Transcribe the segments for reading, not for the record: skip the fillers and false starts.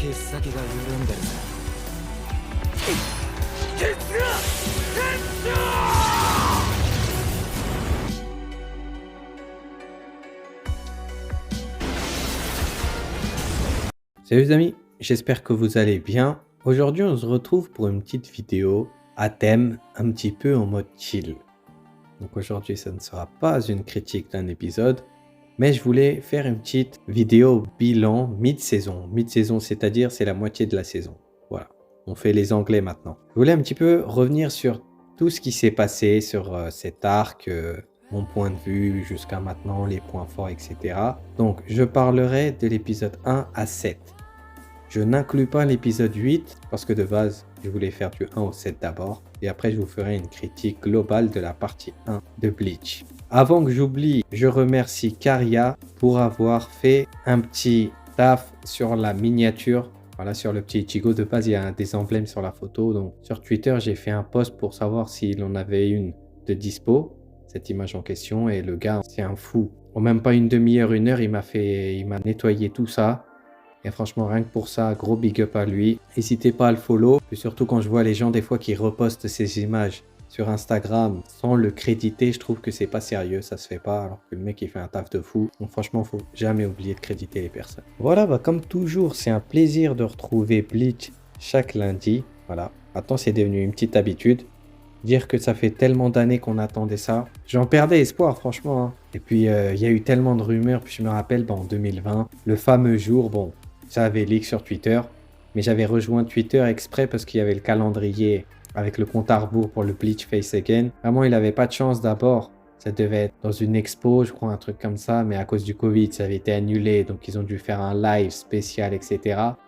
毛先が緩んでるぜ。Salut les amis, j'espère que vous allez bien. Aujourd'hui on se retrouve pour une petite vidéo à thème un petit peu en mode chill. Donc aujourd'hui ça ne sera pas une critique d'un épisode, mais je voulais faire une petite vidéo bilan mid-saison. Mid-saison c'est-à-dire c'est la moitié de la saison. Voilà, on fait les anglais maintenant. Je voulais un petit peu revenir sur tout ce qui s'est passé sur cet arc, mon point de vue jusqu'à maintenant, les points forts, etc. Donc je parlerai de l'épisode 1 à 7. Je n'inclus pas l'épisode 8 parce que de base, je voulais faire du 1 au 7 d'abord. Et après, je vous ferai une critique globale de la partie 1 de Bleach. Avant que j'oublie, je remercie Caria pour avoir fait un petit taf sur la miniature. Voilà, sur le petit Ichigo. De base, il y a des emblèmes sur la photo. Donc, sur Twitter, j'ai fait un post pour savoir s'il en avait une de dispo, cette image en question. Et le gars, c'est un fou. En même pas une demi-heure, une heure, il m'a nettoyé tout ça. Et franchement, rien que pour ça, gros big up à lui. N'hésitez pas à le follow. Et surtout quand je vois les gens des fois qui repostent ces images sur Instagram sans le créditer, je trouve que c'est pas sérieux, ça se fait pas. Alors que le mec il fait un taf de fou. Donc franchement, faut jamais oublier de créditer les personnes. Voilà, comme toujours, c'est un plaisir de retrouver Bleach chaque lundi. Voilà, maintenant c'est devenu une petite habitude. Dire que ça fait tellement d'années qu'on attendait ça. J'en perdais espoir, franchement. Hein. Et puis, il y a eu tellement de rumeurs. Puis je me rappelle, en 2020, le fameux jour, bon, ça avait leak sur Twitter. Mais j'avais rejoint Twitter exprès parce qu'il y avait le calendrier avec le compte à rebours pour le Bleach Face Again. Vraiment, il n'avait pas de chance d'abord. Ça devait être dans une expo, je crois, un truc comme ça. Mais à cause du Covid, ça avait été annulé. Donc, ils ont dû faire un live spécial, etc.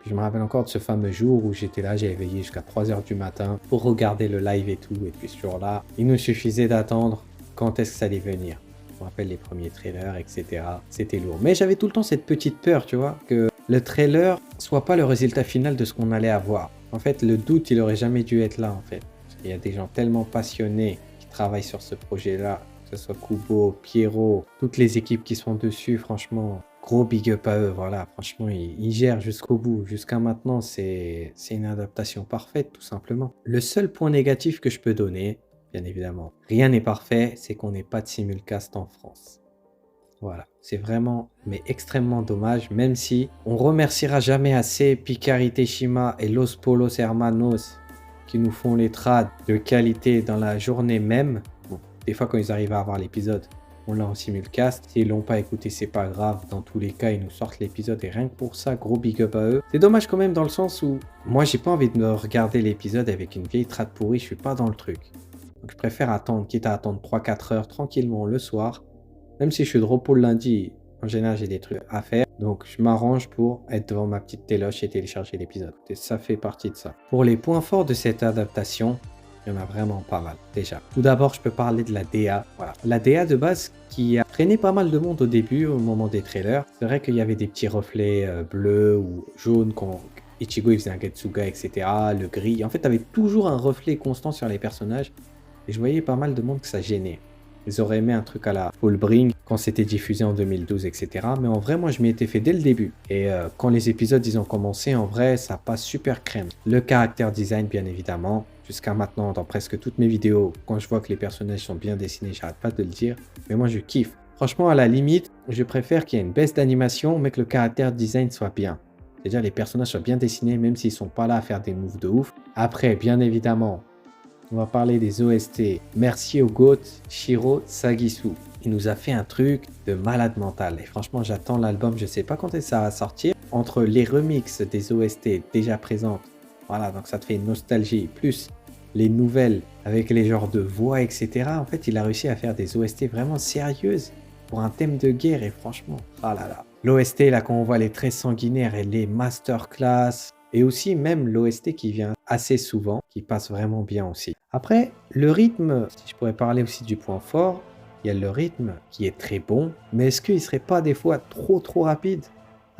Puis, je me rappelle encore de ce fameux jour où j'étais là, j'ai veillé jusqu'à 3 h du matin pour regarder le live et tout. Et puis, ce jour-là, il nous suffisait d'attendre quand est-ce que ça allait venir. Je me rappelle les premiers trailers, etc. C'était lourd. Mais j'avais tout le temps cette petite peur, tu vois, que le trailer soit pas le résultat final de ce qu'on allait avoir. En fait, le doute, il aurait jamais dû être là, en fait. Il y a des gens tellement passionnés qui travaillent sur ce projet-là. Que ce soit Kubo, Pierrot, toutes les équipes qui sont dessus, franchement, gros big up à eux, voilà, franchement, ils gèrent jusqu'au bout. Jusqu'à maintenant, c'est une adaptation parfaite, tout simplement. Le seul point négatif que je peux donner, bien évidemment, rien n'est parfait, c'est qu'on n'ait pas de simulcast en France. Voilà, c'est vraiment, mais extrêmement dommage, même si on remerciera jamais assez Picari Teshima et Los Polos Hermanos qui nous font les trades de qualité dans la journée même. Des fois, quand ils arrivent à avoir l'épisode, on l'a en simulcast. S'ils l'ont pas écouté, c'est pas grave. Dans tous les cas, ils nous sortent l'épisode et rien que pour ça, gros big up à eux. C'est dommage quand même dans le sens où moi, j'ai pas envie de me regarder l'épisode avec une vieille trad pourrie. Je suis pas dans le truc. Donc, je préfère attendre, quitte à attendre 3-4 heures tranquillement le soir. Même si je suis de repos le lundi, en général, j'ai des trucs à faire. Donc, je m'arrange pour être devant ma petite téloche et télécharger l'épisode. Et ça fait partie de ça. Pour les points forts de cette adaptation, il y en a vraiment pas mal, déjà. Tout d'abord, je peux parler de la DA. Voilà. La DA de base qui a freiné pas mal de monde au début, au moment des trailers. C'est vrai qu'il y avait des petits reflets bleus ou jaunes quand Ichigo il faisait un Getsuga, etc. Le gris. En fait, tu avais toujours un reflet constant sur les personnages. Et je voyais pas mal de monde que ça gênait. Ils auraient aimé un truc à la Fullbring quand c'était diffusé en 2012, etc. Mais en vrai, moi, je m'y étais fait dès le début. Et quand les épisodes, ils ont commencé, en vrai, ça passe super crème. Le caractère design, bien évidemment. Jusqu'à maintenant, dans presque toutes mes vidéos, quand je vois que les personnages sont bien dessinés, j'arrête pas de le dire. Mais moi, je kiffe. Franchement, à la limite, je préfère qu'il y ait une baisse d'animation, mais que le caractère design soit bien. C'est-à-dire les personnages soient bien dessinés, même s'ils sont pas là à faire des moves de ouf. Après, bien évidemment, on va parler des OST. Merci au GOAT, Shiro Sagisu. Il nous a fait un truc de malade mental. Et franchement, j'attends l'album. Je sais pas quand ça va sortir. Entre les remixes des OST déjà présentes, voilà, donc ça te fait une nostalgie. Plus les nouvelles avec les genres de voix, etc. En fait, il a réussi à faire des OST vraiment sérieuses pour un thème de guerre. Et franchement, ah là là. L'OST, là, quand on voit les traits sanguinaires et les masterclass. Et aussi même l'OST qui vient assez souvent, qui passe vraiment bien aussi. Après, le rythme, si je pourrais parler aussi du point fort, il y a le rythme qui est très bon, mais est-ce qu'il ne serait pas des fois trop rapide?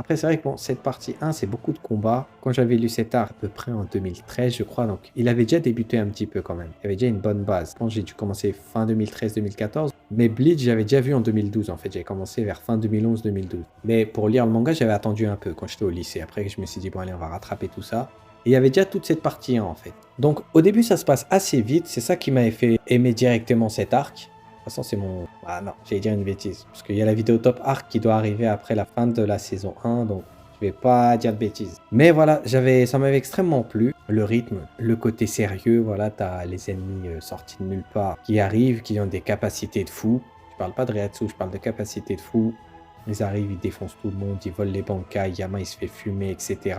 Après, c'est vrai que bon, cette partie 1, c'est beaucoup de combats. Quand j'avais lu cet arc, à peu près en 2013, je crois, donc il avait déjà débuté un petit peu quand même. Il avait déjà une bonne base. Je pense que j'ai dû commencer fin 2013-2014. Mais Bleach, j'avais déjà vu en 2012, en fait. J'ai commencé vers fin 2011-2012. Mais pour lire le manga, j'avais attendu un peu quand j'étais au lycée. Après, je me suis dit, bon, allez, on va rattraper tout ça. Et il y avait déjà toute cette partie 1, en fait. Donc, au début, ça se passe assez vite. C'est ça qui m'avait fait aimer directement cet arc. De toute façon, c'est mon... Ah non, j'allais dire une bêtise. Parce qu'il y a la vidéo top arc qui doit arriver après la fin de la saison 1. Donc, je vais pas dire de bêtises. Mais voilà, ça m'avait extrêmement plu. Le rythme, le côté sérieux. Voilà, t'as les ennemis sortis de nulle part qui arrivent, qui ont des capacités de fou. Je parle pas de Reiatsu, je parle de capacités de fou. Ils arrivent, ils défoncent tout le monde, ils volent les bankai. Yama, il se fait fumer, etc.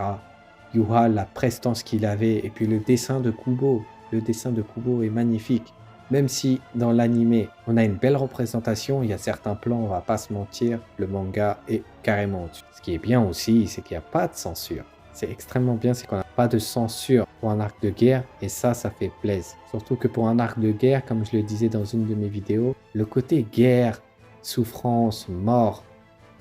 Yuha, la prestance qu'il avait. Et puis le dessin de Kubo. Le dessin de Kubo est magnifique. Même si dans l'animé, on a une belle représentation, il y a certains plans, on va pas se mentir, le manga est carrément au-dessus. Ce qui est bien aussi, c'est qu'il n'y a pas de censure. C'est extrêmement bien, c'est qu'on n'a pas de censure pour un arc de guerre, et ça fait plaisir. Surtout que pour un arc de guerre, comme je le disais dans une de mes vidéos, le côté guerre, souffrance, mort,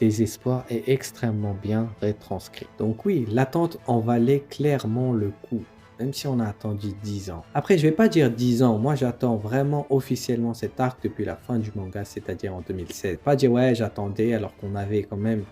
désespoir est extrêmement bien retranscrit. Donc oui, l'attente en valait clairement le coup. Même si on a attendu 10 ans. Après, je vais pas dire 10 ans. Moi, j'attends vraiment officiellement cet arc depuis la fin du manga, c'est-à-dire en 2016. Pas dire, ouais, j'attendais alors qu'on avait quand même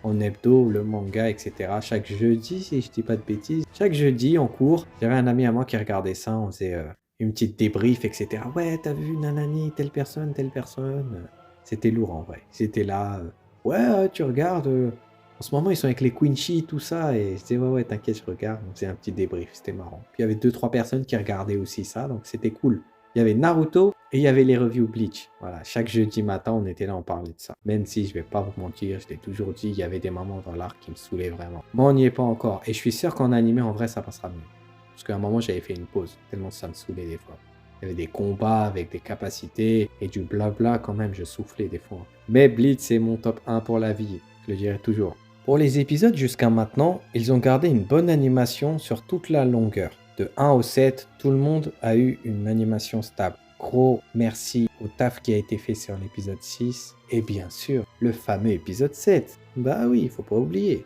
en hebdo le manga, etc. Chaque jeudi, si je dis pas de bêtises. Chaque jeudi, en cours, j'avais un ami à moi qui regardait ça. On faisait une petite débrief, etc. Ouais, t'as vu nanani, telle personne, telle personne. C'était lourd en vrai. C'était là. Ouais, tu regardes. En ce moment, ils sont avec les Quincy, tout ça, et je disais, ouais, t'inquiète, je regarde. Donc, c'est un petit débrief, c'était marrant. Puis, il y avait 2-3 personnes qui regardaient aussi ça, donc c'était cool. Il y avait Naruto et il y avait les reviews Bleach. Voilà, chaque jeudi matin, on était là, on parlait de ça. Même si, je vais pas vous mentir, je l'ai toujours dit, il y avait des moments dans l'arc qui me saoulaient vraiment. Moi, on n'y est pas encore, et je suis sûr qu'en animé, en vrai, ça passera mieux. Parce qu'à un moment, j'avais fait une pause, tellement ça me saoulait des fois. Il y avait des combats avec des capacités et du blabla quand même, je soufflais des fois. Mais Bleach, c'est mon top 1 pour la vie, je le dirai toujours. Pour les épisodes jusqu'à maintenant, ils ont gardé une bonne animation sur toute la longueur. De 1 au 7, tout le monde a eu une animation stable. Gros merci au taf qui a été fait sur l'épisode 6 et bien sûr le fameux épisode 7. Bah oui, il faut pas oublier.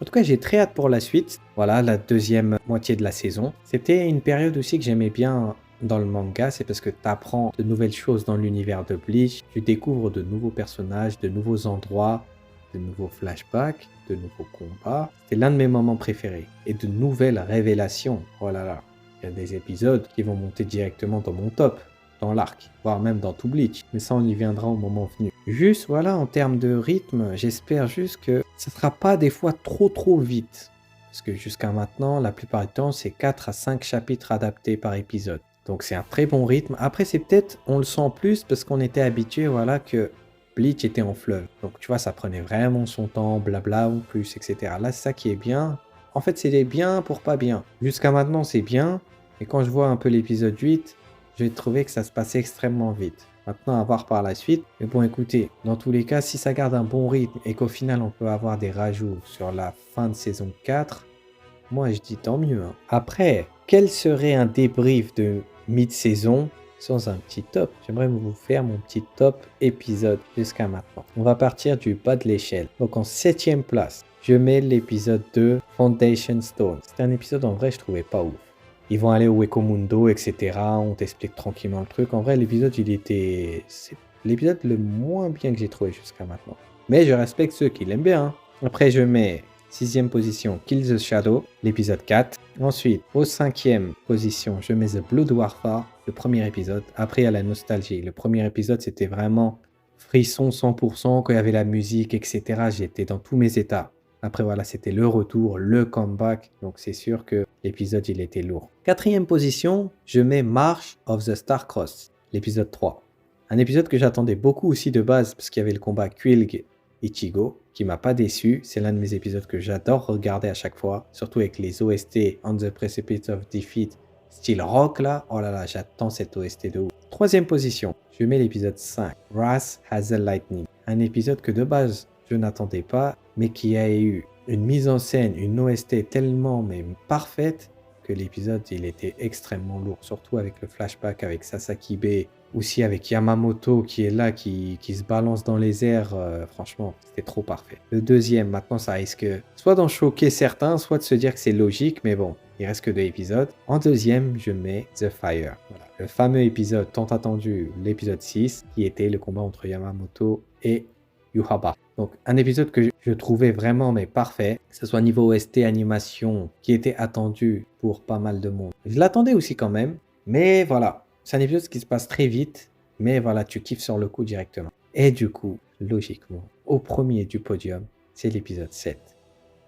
En tout cas, j'ai très hâte pour la suite. Voilà, la deuxième moitié de la saison. C'était une période aussi que j'aimais bien dans le manga, c'est parce que tu apprends de nouvelles choses dans l'univers de Bleach, tu découvres de nouveaux personnages, de nouveaux endroits, de nouveaux flashbacks, de nouveaux combats. C'était l'un de mes moments préférés. Et de nouvelles révélations. Oh là là, il y a des épisodes qui vont monter directement dans mon top, dans l'arc, voire même dans tout Bleach. Mais ça, on y viendra au moment venu. Juste, voilà, en termes de rythme, j'espère juste que ça ne sera pas des fois trop vite. Parce que jusqu'à maintenant, la plupart du temps, c'est 4 à 5 chapitres adaptés par épisode. Donc c'est un très bon rythme. Après, c'est peut-être, on le sent plus parce qu'on était habitué, voilà, que Bleach était en fleuve. Donc tu vois, ça prenait vraiment son temps, blabla ou plus, etc. Là, c'est ça qui est bien. En fait, c'est bien pour pas bien. Jusqu'à maintenant, c'est bien. Et quand je vois un peu l'épisode 8, j'ai trouvé que ça se passait extrêmement vite. Maintenant, à voir par la suite. Mais bon, écoutez, dans tous les cas, si ça garde un bon rythme et qu'au final, on peut avoir des rajouts sur la fin de saison 4, moi, je dis tant mieux. Hein. Après, quel serait un débrief de mid-saison sans un petit top? J'aimerais vous faire mon petit top épisode jusqu'à maintenant. On va partir du bas de l'échelle. Donc, en 7e place, je mets l'épisode 2, Foundation Stone. C'est un épisode, en vrai, je trouvais pas ouf. Ils vont aller au Wekomundo, etc. On t'explique tranquillement le truc. En vrai, l'épisode, c'est l'épisode le moins bien que j'ai trouvé jusqu'à maintenant. Mais je respecte ceux qui l'aiment bien. Hein. Après, je mets 6e position, Kill the Shadow, l'épisode 4. Ensuite, au 5e position, je mets The Blood Warfare, le premier épisode. Après, il y a la nostalgie. Le premier épisode, c'était vraiment frisson 100%. Quand il y avait la musique, etc., j'étais dans tous mes états. Après, voilà, c'était le retour, le comeback. Donc, c'est sûr que l'épisode, il était lourd. 4e position, je mets March of the Star-Crossed, l'épisode 3. Un épisode que j'attendais beaucoup aussi de base, parce qu'il y avait le combat Quilg-Ichigo, qui m'a pas déçu. C'est l'un de mes épisodes que j'adore regarder à chaque fois, surtout avec les OST On the Precipice of Defeat, style rock là. Oh là là, j'attends cette OST de ouf. 3e position, je mets l'épisode 5, Wrath Has a Lightning. Un épisode que de base, je n'attendais pas, mais qui a eu une mise en scène, une OST tellement mais parfaite que l'épisode il était extrêmement lourd, surtout avec le flashback avec Sasakibe Aussi avec Yamamoto qui est là, qui se balance dans les airs, franchement, c'était trop parfait. Le deuxième, maintenant, ça risque soit d'en choquer certains, soit de se dire que c'est logique, mais bon, il reste que 2 épisodes. En deuxième, je mets The Fire. Voilà. Le fameux épisode tant attendu, l'épisode 6, qui était le combat entre Yamamoto et Yuhaba. Donc un épisode que je trouvais vraiment mais parfait, que ce soit niveau OST, animation, qui était attendu pour pas mal de monde. Je l'attendais aussi quand même, mais voilà, c'est un épisode qui se passe très vite, mais voilà, tu kiffes sur le coup directement. Et du coup, logiquement, au premier du podium, c'est l'épisode 7,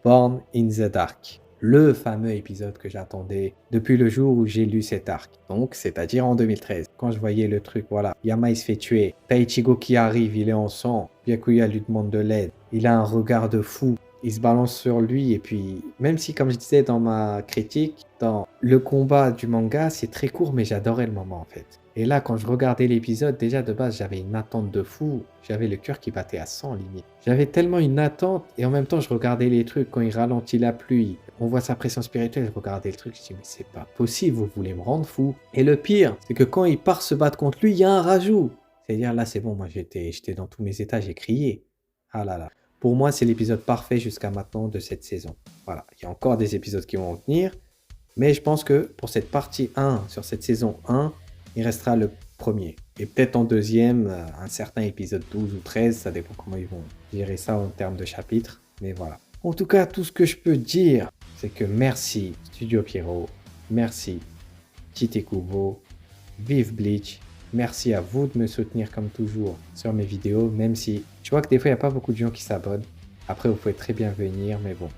Born in the Dark. Le fameux épisode que j'attendais depuis le jour où j'ai lu cet arc. Donc, c'est-à-dire en 2013. Quand je voyais le truc, voilà, Yama il se fait tuer. Taichigo qui arrive, il est en sang. Byakuya lui demande de l'aide. Il a un regard de fou. Il se balance sur lui et puis, même si, comme je disais dans ma critique, dans le combat du manga, c'est très court, mais j'adorais le moment en fait. Et là, quand je regardais l'épisode, déjà de base, j'avais une attente de fou. J'avais le cœur qui battait à 100 limite. J'avais tellement une attente et en même temps, je regardais les trucs quand il ralentit la pluie. On voit sa pression spirituelle, je regardais le truc, je dis mais c'est pas possible, vous voulez me rendre fou. Et le pire, c'est que quand il part se battre contre lui, il y a un rajout. C'est-à-dire là, c'est bon, moi j'étais dans tous mes états, j'ai crié. Ah là là. Pour moi, c'est l'épisode parfait jusqu'à maintenant de cette saison. Voilà, il y a encore des épisodes qui vont venir. Mais je pense que pour cette partie 1, sur cette saison 1, il restera le premier. Et peut-être en deuxième, un certain épisode 12 ou 13, ça dépend comment ils vont gérer ça en termes de chapitres. Mais voilà. En tout cas, tout ce que je peux dire, c'est que merci Studio Pierrot, merci Tite Kubo, vive Bleach, merci à vous de me soutenir comme toujours sur mes vidéos, même si je vois que des fois il n'y a pas beaucoup de gens qui s'abonnent. Après, vous pouvez très bien venir, mais bon,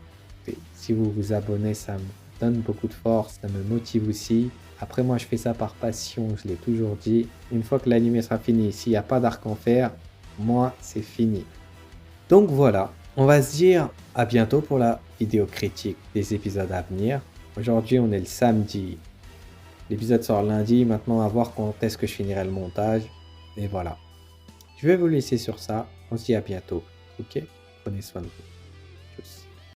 si vous vous abonnez, ça me donne beaucoup de force, ça me motive aussi. Après, moi, je fais ça par passion, je l'ai toujours dit. Une fois que l'anime sera fini, s'il n'y a pas d'arc en fer, moi, c'est fini. Donc voilà, on va se dire à bientôt pour la vidéo critique des épisodes à venir. Aujourd'hui, on est le samedi. L'épisode sort lundi. Maintenant, à voir quand est-ce que je finirai le montage. Et voilà. Je vais vous laisser sur ça. On se dit à bientôt. Ok? Prenez soin de vous.